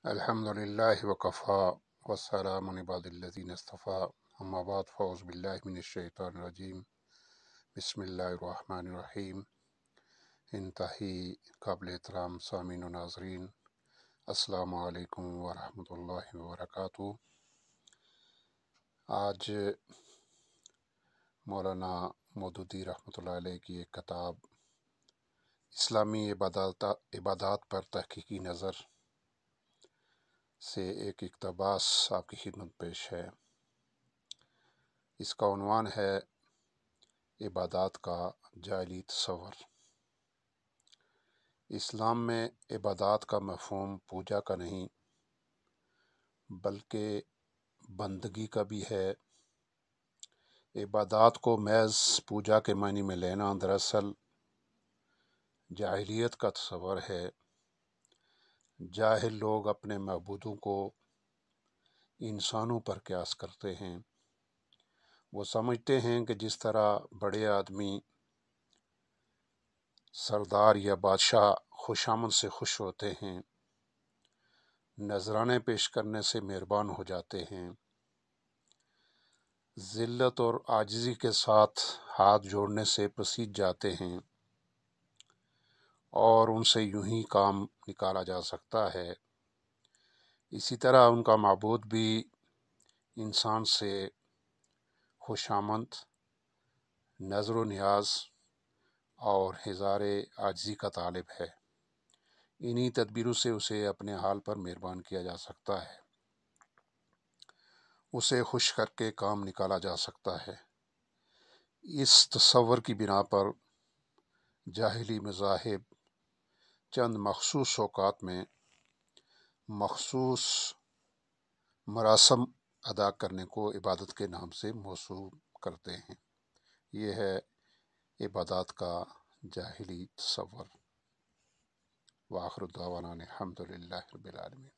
الحمد للہ وکفا والسلام علی عباد الذین اصطفیٰ اما بعد فاعوذ باللہ من الشیطان الرجیم بسم اللہ الرحمن الرحیم۔ انتہائی قابل احترام سامعین و ناظرین، السلام علیکم ورحمۃ اللہ وبرکاتہ۔ آج مولانا مودودی رحمۃ اللہ علیہ کی ایک کتاب اسلامی عبادات پر تحقیقی نظر سے ایک اقتباس آپ کی خدمت پیش ہے۔ اس کا عنوان ہے عبادات کا جعلی تصور۔ اسلام میں عبادات کا مفہوم پوجا کا نہیں بلکہ بندگی کا بھی ہے۔ عبادات کو محض پوجا کے معنی میں لینا دراصل جاہلیت کا تصور ہے۔ جاہل لوگ اپنے معبودوں کو انسانوں پر قیاس کرتے ہیں۔ وہ سمجھتے ہیں کہ جس طرح بڑے آدمی سردار یا بادشاہ خوشامد سے خوش ہوتے ہیں، نذرانے پیش کرنے سے مہربان ہو جاتے ہیں، ذلت اور عاجزی کے ساتھ ہاتھ جوڑنے سے پسیج جاتے ہیں، اور ان سے یوں ہی کام نکالا جا سکتا ہے، اسی طرح ان کا معبود بھی انسان سے خوشامد، نظر و نیاز اور اظہار عاجزی کا طالب ہے۔ انہی تدبیروں سے اسے اپنے حال پر مہربان کیا جا سکتا ہے، اسے خوش کر کے کام نکالا جا سکتا ہے۔ اس تصور کی بنا پر جاہلی مذاہب چند مخصوص اوقات میں مخصوص مراسم ادا کرنے کو عبادت کے نام سے موسوم کرتے ہیں۔ یہ ہے عبادات کا جاہلی تصور۔ وآخر دعوانا الحمد للہ رب العالمین۔